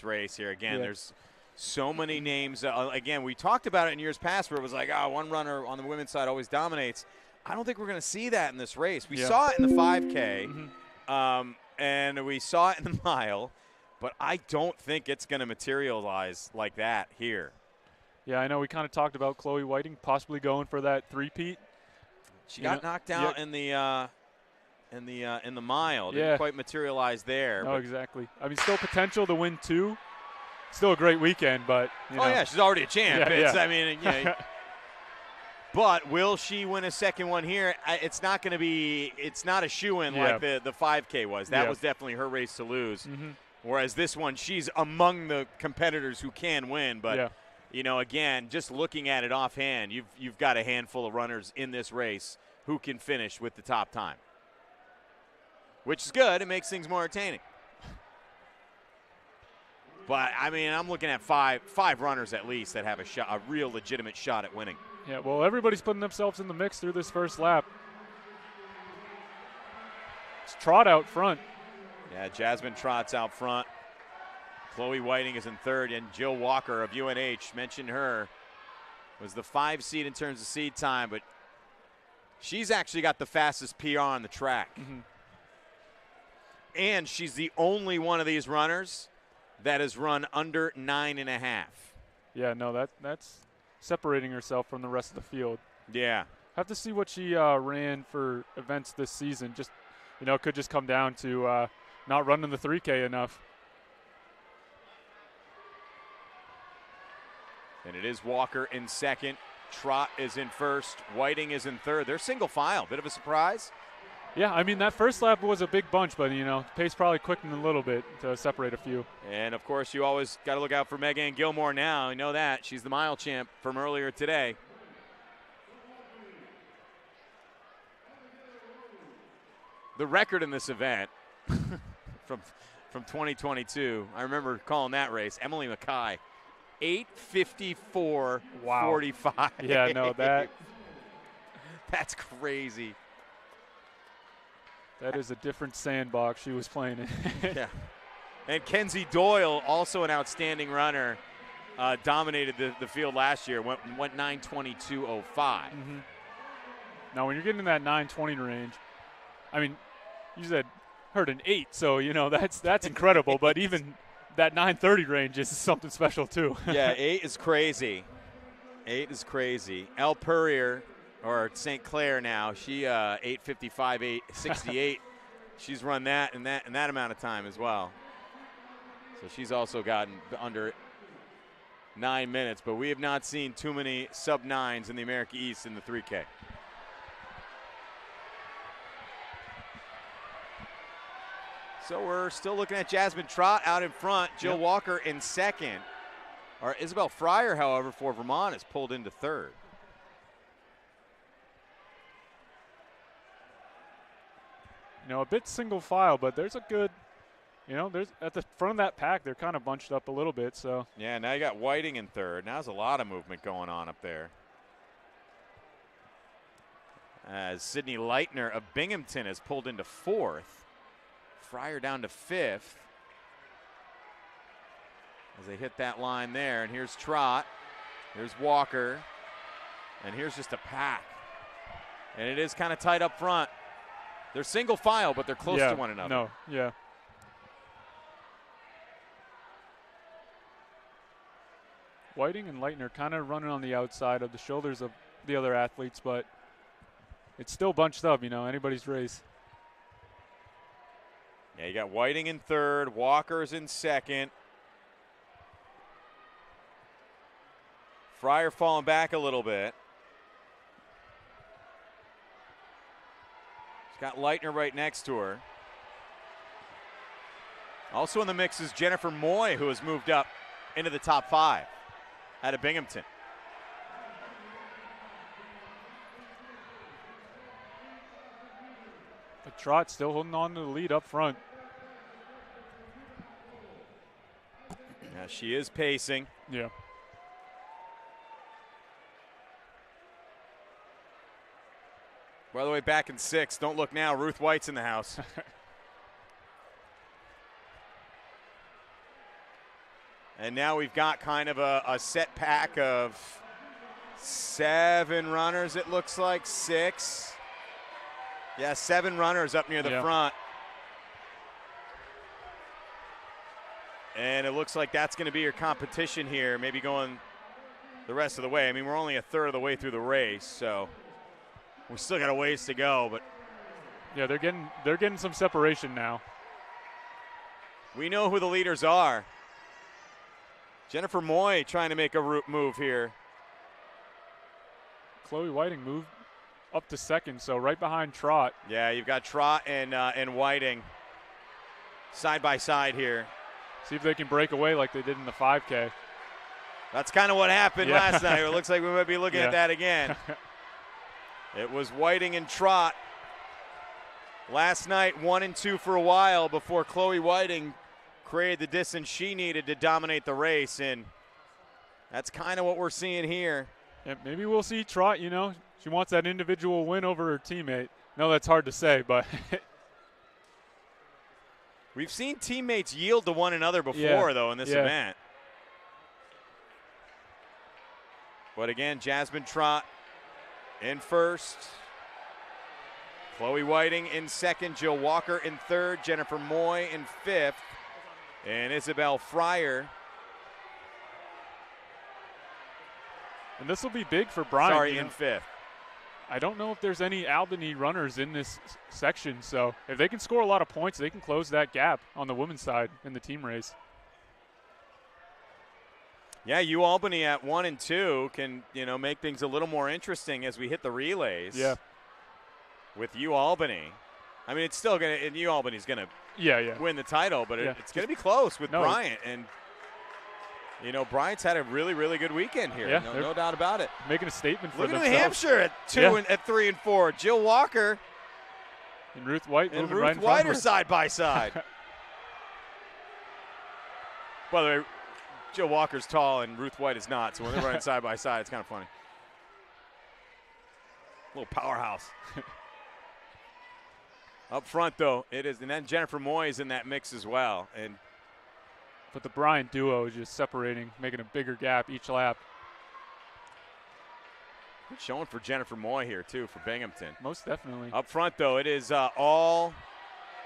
race here. Again, there's so many names. Again, we talked about it in years past where it was like, one runner on the women's side always dominates. I don't think we're going to see that in this race. We saw it in the 5K, and we saw it in the mile, but I don't think it's going to materialize like that here. Yeah, I know we kind of talked about Chloe Whiting possibly going for that three-peat. She got knocked out in the mile. Didn't quite materialize there. No, exactly. I mean, still potential to win 2. Still a great weekend, but she's already a champ. Yeah. I mean, but will she win a second one here? It's not going to be. It's not a shoo-in like the 5K was. That was definitely her race to lose. Whereas this one, she's among the competitors who can win. But again, just looking at it offhand, you've got a handful of runners in this race who can finish with the top time, which is good. It makes things more entertaining. But, I mean, I'm looking at five runners at least that have a real legitimate shot at winning. Yeah, well, everybody's putting themselves in the mix through this first lap. It's Trott out front. Yeah, Jasmine Trott's out front. Chloe Whiting is in third, and Jill Walker of UNH, mentioned her, was the 5 seed in terms of seed time, but she's actually got the fastest PR on the track. And she's the only one of these runners that has run under 9.5. Yeah, no, that's separating herself from the rest of the field. Yeah. Have to see what she ran for events this season. Just, it could just come down to not running the 3K enough. And it is Walker in second. Trott is in first. Whiting is in third. They're single file. Bit of a surprise. Yeah, I mean, that first lap was a big bunch, but, pace probably quickened a little bit to separate a few. And, of course, you always got to look out for Megan Gilmore now. You know that. She's the mile champ from earlier today. The record in this event from 2022, I remember calling that race, Emily Mackay, 8:54:45. Wow. Yeah, no, that's crazy. That is a different sandbox she was playing in. Yeah. And Kenzie Doyle, also an outstanding runner, dominated the field last year, went 9:22:05. Now, when you're getting in that 9:20 range, I mean, you said heard an 8, so, that's incredible. But even that 9:30 range is something special, too. Yeah, 8 is crazy. 8 is crazy. Elle Purrier, or St. Clair now, she 8:55, 8:68. She's run that in that amount of time as well. So she's also gotten under 9 minutes, but we have not seen too many sub-9s in the America East in the 3K. So we're still looking at Jasmine Trott out in front, Jill Walker in second. Or Isabel Fryer, however, for Vermont is pulled into third. A bit single file, but there's a good, there's at the front of that pack, they're kind of bunched up a little bit. So yeah, now you got Whiting in third. Now there's a lot of movement going on up there. As Sydney Leitner of Binghamton is pulled into fourth. Fryer down to fifth. As they hit that line there, and here's Trott. Here's Walker. And here's just a pack. And it is kind of tight up front. They're single file, but they're close to one another. No, yeah. Whiting and Leitner kind of running on the outside of the shoulders of the other athletes, but it's still bunched up, anybody's race. Yeah, you got Whiting in third, Walker's in second. Fryer falling back a little bit. Got Leitner right next to her. Also in the mix is Jennifer Moy, who has moved up into the top 5 out of Binghamton. But Trott still holding on to the lead up front. Yeah, she is pacing. Yeah. By the way, back in 6th. Don't look now. Ruth White's in the house. And now we've got kind of a set pack of 7 runners, it looks like. 6. Yeah, 7 runners up near the front. And it looks like that's going to be your competition here, maybe going the rest of the way. I mean, we're only a third of the way through the race, so we still got a ways to go. But yeah, they're getting some separation now. We know who the leaders are. Jennifer Moy trying to make a move here. Chloe Whiting moved up to second, so right behind Trott. Yeah, you've got Trott and Whiting side by side here. See if they can break away like they did in the 5K. That's kind of what happened last night. It looks like we might be looking at that again. It was Whiting and Trott last night, 1 and 2 for a while before Chloe Whiting created the distance she needed to dominate the race, and that's kind of what we're seeing here. Yeah, maybe we'll see Trott, you know, she wants that individual win over her teammate. No, that's hard to say, but we've seen teammates yield to one another before, though, in this event. But again, Jasmine Trott in first. Chloe Whiting in second. Jill Walker in third. Jennifer Moy in fifth. And Isabel Fryer. And this will be big for Brian. Sorry, in fifth. I don't know if there's any Albany runners in this section, so if they can score a lot of points, they can close that gap on the women's side in the team race. Yeah, UAlbany at 1 and 2 can, you know, make things a little more interesting as we hit the relays. Yeah. With UAlbany. I mean, it's still going to, and UAlbany's going to win the title, but it's going to be close with Bryant. And, you know, Bryant's had a really, really good weekend here. Yeah, no doubt about it. Making a statement for themselves. Look at New Hampshire at 2 and at 3 and 4. Jill Walker and Ruth White and moving Ruth White are side by side. By the way, Jill Walker's tall and Ruth White is not, so when they're running side by side, it's kind of funny. A little powerhouse. Up front, though, it is, and then Jennifer Moy is in that mix as well. But the Bryant duo is just separating, making a bigger gap each lap. Good showing for Jennifer Moy here, too, for Binghamton. Most definitely. Up front, though, it is all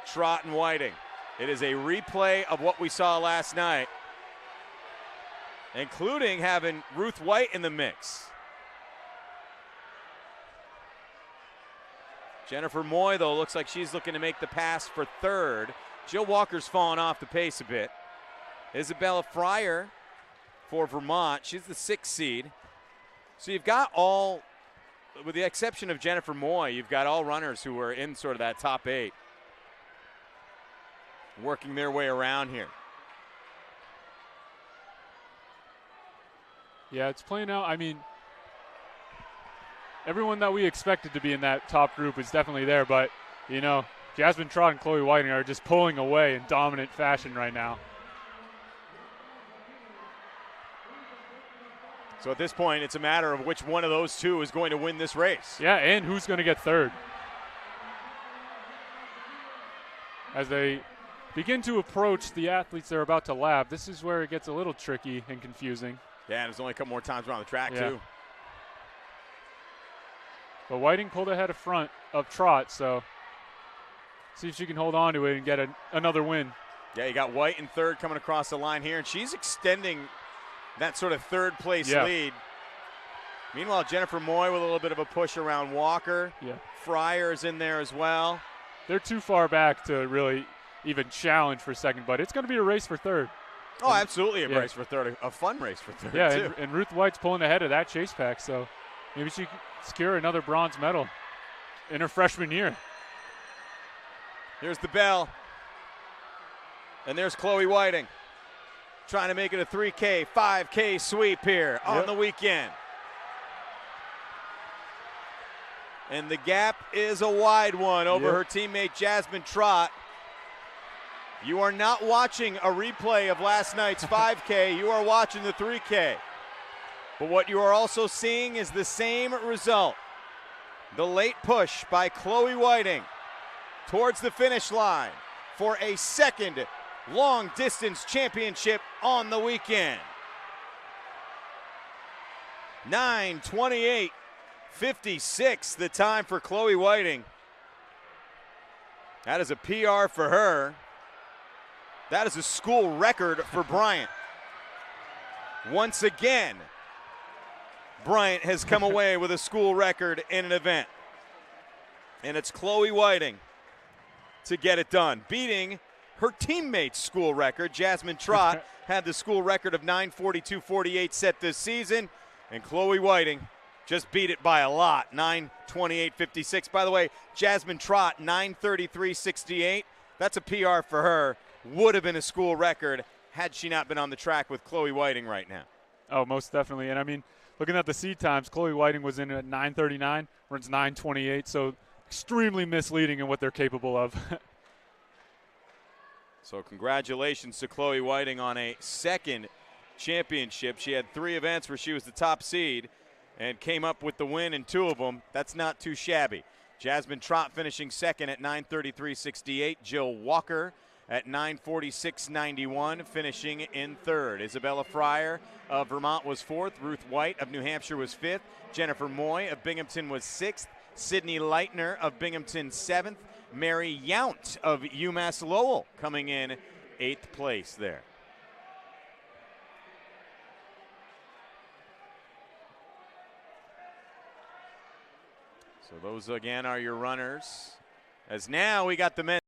Trott and Whiting. It is a replay of what we saw last night, including having Ruth White in the mix. Jennifer Moy, though, looks like she's looking to make the pass for third. Jill Walker's fallen off the pace a bit. Isabella Fryer for Vermont. She's the 6th seed. So you've got all, with the exception of Jennifer Moy, you've got all runners who are in sort of that top 8, working their way around here. Yeah, it's playing out. I mean, everyone that we expected to be in that top group is definitely there, but, you know, Jasmine Trott and Chloe Whiting are just pulling away in dominant fashion right now. So at this point, it's a matter of which one of those two is going to win this race. Yeah, and who's going to get third. As they begin to approach the athletes they're about to lap, this is where it gets a little tricky and confusing. Yeah, and there's only a couple more times around the track, too. But Whiting pulled ahead of Trott, so see if she can hold on to it and get another win. Yeah, you got White in third coming across the line here, and she's extending that sort of third-place lead. Meanwhile, Jennifer Moy with a little bit of a push around Walker. Yeah. Fryer is in there as well. They're too far back to really even challenge for second, but it's going to be a race for third. Oh, absolutely a race for third, a fun race for third, too. And Ruth White's pulling ahead of that chase pack, so maybe she can secure another bronze medal in her freshman year. Here's the bell. And there's Chloe Whiting trying to make it a 3K, 5K sweep here on the weekend. And the gap is a wide one over her teammate Jasmine Trott. You are not watching a replay of last night's 5K. You are watching the 3K. But what you are also seeing is the same result. The late push by Chloe Whiting towards the finish line for a second long distance championship on the weekend. 9:28:56 the time for Chloe Whiting. That is a PR for her. That is a school record for Bryant. Once again, Bryant has come away with a school record in an event. And it's Chloe Whiting to get it done, beating her teammate's school record. Jasmine Trott had the school record of 9:42:48 set this season, and Chloe Whiting just beat it by a lot, 9:28:56. By the way, Jasmine Trott, 9:33:68. That's a PR for her. Would have been a school record had she not been on the track with Chloe Whiting right now. Oh, most definitely. And, I mean, looking at the seed times, Chloe Whiting was in at 9:39, runs 9:28, so extremely misleading in what they're capable of. So congratulations to Chloe Whiting on a second championship. She had 3 events where she was the top seed and came up with the win in 2 of them. That's not too shabby. Jasmine Trott finishing second at 9:33:68. Jill Walker at 9:46:91, finishing in third. Isabella Fryer of Vermont was 4th. Ruth White of New Hampshire was 5th. Jennifer Moy of Binghamton was 6th. Sydney Leitner of Binghamton 7th. Mary Yount of UMass Lowell coming in 8th place there. So those again are your runners. As now we got the men.